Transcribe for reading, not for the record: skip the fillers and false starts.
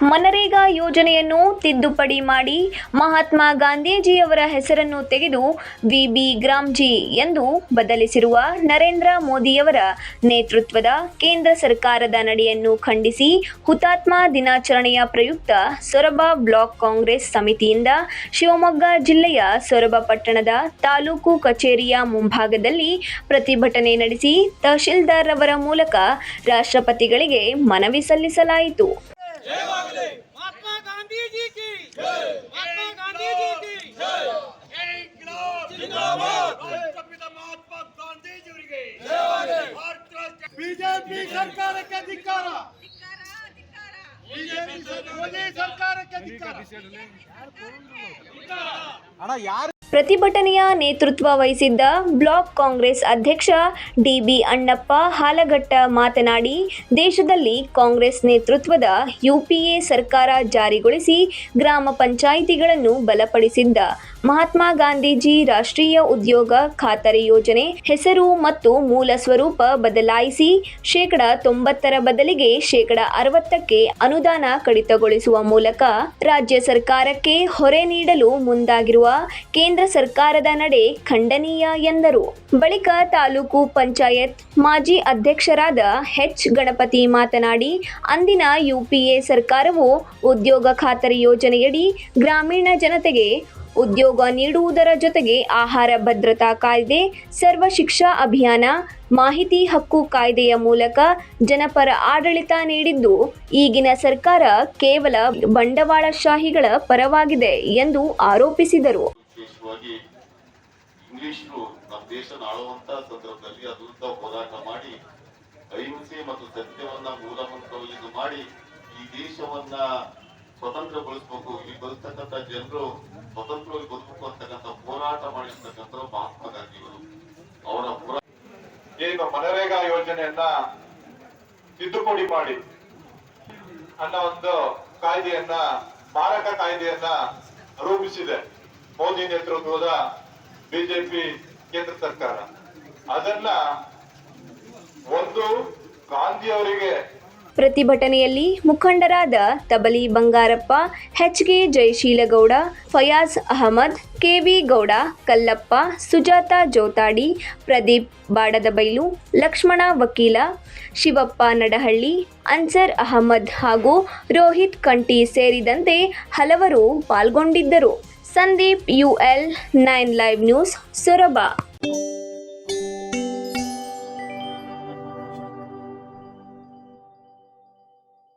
ಮನರೇಗಾ ಯೋಜನೆಯನ್ನು ತಿದ್ದುಪಡಿ ಮಾಡಿ ಮಹಾತ್ಮ ಗಾಂಧೀಜಿಯವರ ಹೆಸರನ್ನು ತೆಗೆದು ವಿಬಿ ಗ್ರಾಮ್ಜಿ ಎಂದು ಬದಲಿಸಿರುವ ನರೇಂದ್ರ ಮೋದಿಯವರ ನೇತೃತ್ವದ ಕೇಂದ್ರ ಸರ್ಕಾರದ ನಡೆಯನ್ನು ಖಂಡಿಸಿ ಹುತಾತ್ಮ ದಿನಾಚರಣೆಯ ಪ್ರಯುಕ್ತ ಸೊರಬ ಬ್ಲಾಕ್ ಕಾಂಗ್ರೆಸ್ ಸಮಿತಿಯಿಂದ ಶಿವಮೊಗ್ಗ ಜಿಲ್ಲೆಯ ಸೊರಬ ಪಟ್ಟಣದ ತಾಲೂಕು ಕಚೇರಿಯ ಮುಂಭಾಗದಲ್ಲಿ ಪ್ರತಿಭಟನೆ ನಡೆಸಿ ತಹಶೀಲ್ದಾರ್ ಅವರ ಮೂಲಕ ರಾಷ್ಟ್ರಪತಿಗಳಿಗೆ ಮನವಿ ಸಲ್ಲಿಸಲಾಯಿತು. महात्मा गांधी जी की जय, महात्मा गांधी जी की जय, जय इंकलाब जिंदाबाद, राष्ट्रपिता महात्मा गांधी जी के जय, बीजेपी सरकार के धिक्कार, बीजेपी मोदी सरकार के धिक्कार. ಪ್ರತಿಭಟನೆಯ ನೇತೃತ್ವ ವಹಿಸಿದ್ದ ಬ್ಲಾಕ್ ಕಾಂಗ್ರೆಸ್ ಅಧ್ಯಕ್ಷ ಡಿ.ಬಿ. ಅಣ್ಣಪ್ಪ ಹಾಲಘಟ್ಟ ಮಾತನಾಡಿ, ದೇಶದಲ್ಲಿ ಕಾಂಗ್ರೆಸ್ ನೇತೃತ್ವದ ಯುಪಿಎ ಸರ್ಕಾರ ಜಾರಿಗೊಳಿಸಿ ಗ್ರಾಮ ಪಂಚಾಯಿತಿಗಳನ್ನು ಬಲಪಡಿಸಿದ್ದ ಮಹಾತ್ಮ ಗಾಂಧೀಜಿ ರಾಷ್ಟ್ರೀಯ ಉದ್ಯೋಗ ಖಾತರಿ ಯೋಜನೆ ಹೆಸರು ಮತ್ತು ಮೂಲ ಸ್ವರೂಪ ಬದಲಾಯಿಸಿ ಶೇಕಡ 90 ಬದಲಿಗೆ ಶೇಕಡ 60ಕ್ಕೆ ಅನುದಾನ ಕಡಿತಗೊಳಿಸುವ ಮೂಲಕ ರಾಜ್ಯ ಸರ್ಕಾರಕ್ಕೆ ಹೊರೆ ನೀಡಲು ಮುಂದಾಗಿರುವ ಕೇಂದ್ರ ಸರ್ಕಾರದ ನಡೆ ಖಂಡನೀಯ ಎಂದರು. ಬಳಿಕ ತಾಲೂಕು ಪಂಚಾಯತ್ ಮಾಜಿ ಅಧ್ಯಕ್ಷರಾದ ಎಚ್. ಗಣಪತಿ ಮಾತನಾಡಿ, ಅಂದಿನ ಯುಪಿಎ ಸರ್ಕಾರವು ಉದ್ಯೋಗ ಖಾತರಿ ಯೋಜನೆಯಡಿ ಗ್ರಾಮೀಣ ಜನತೆಗೆ ಉದ್ಯೋಗ ನೀಡುವುದರ ಜೊತೆಗೆ ಆಹಾರ ಭದ್ರತಾ ಕಾಯ್ದೆ, ಸರ್ವ ಶಿಕ್ಷಾ ಅಭಿಯಾನ, ಮಾಹಿತಿ ಹಕ್ಕು ಕಾಯ್ದೆಯ ಮೂಲಕ ಜನಪರ ಆಡಳಿತ ನೀಡಿದ್ದು, ಈಗಿನ ಸರ್ಕಾರ ಕೇವಲ ಬಂಡವಾಳಶಾಹಿಗಳ ಪರವಾಗಿದೆ ಎಂದು ಆರೋಪಿಸಿದರು. ಇಂಗ್ಲಿಷರು ನಮ್ಮ ದೇಶನ ಆಳುವಂತ ಸಂದರ್ಭದಲ್ಲಿ ಅದ್ರ ವಿರುದ್ಧ ಹೋರಾಟ ಮಾಡಿ ಅಹಿಂಸೆ ಮತ್ತು ಸತ್ಯವನ್ನ ಮೂಲಮಂತ್ರವನ್ನು ಮಾಡಿ ಈ ದೇಶವನ್ನ ಸ್ವತಂತ್ರಗೊಳಿಸಬೇಕು, ಇಲ್ಲಿ ಬದುಕ್ತಕ್ಕಂಥ ಜನರು ಸ್ವತಂತ್ರವಾಗಿ ಬದುಕಬೇಕು ಅಂತಕ್ಕಂಥ ಹೋರಾಟ ಮಾಡಿರ್ತಕ್ಕಂಥ ಮಹಾತ್ಮ ಗಾಂಧಿಗಳು ಅವರ ಏನು ಮನರೇಗಾ ಯೋಜನೆಯನ್ನ ತಿದ್ದುಪಡಿ ಮಾಡಿ ಅನ್ನೋ ಒಂದು ಕಾಯ್ದೆಯನ್ನ ಮಾರಕ ಕಾಯ್ದೆಯನ್ನ ರೂಪಿಸಿದೆ ಮೋದಿ ನೇತೃತ್ವದ ಬಿಜೆಪಿ ಕೇಂದ್ರ ಸರ್ಕಾರ. ಅದನ್ನ ಒಂದು ಗಾಂಧಿಯವರಿಗೆ ಪ್ರತಿಭಟನೆಯಲ್ಲಿ ಮುಖಂಡರಾದ ತಬಲಿ ಬಂಗಾರಪ್ಪ, ಎಚ್.ಕೆ. ಜಯಶೀಲಗೌಡ, ಫಯಾಜ್ ಅಹಮದ್, ಕೆ.ವಿ. ಗೌಡ, ಕಲ್ಲಪ್ಪ, ಸುಜಾತ ಜೋತಾಡಿ, ಪ್ರದೀಪ್ ಬಾಡದಬೈಲು, ಲಕ್ಷ್ಮಣ ವಕೀಲ, ಶಿವಪ್ಪ ನಡಹಳ್ಳಿ, ಅನ್ಸರ್ ಅಹಮದ್ ಹಾಗೂ ರೋಹಿತ್ ಕಂಟಿ ಸೇರಿದಂತೆ ಹಲವರು ಪಾಲ್ಗೊಂಡಿದ್ದರು. Sandeep UL 9 live news, Soraba.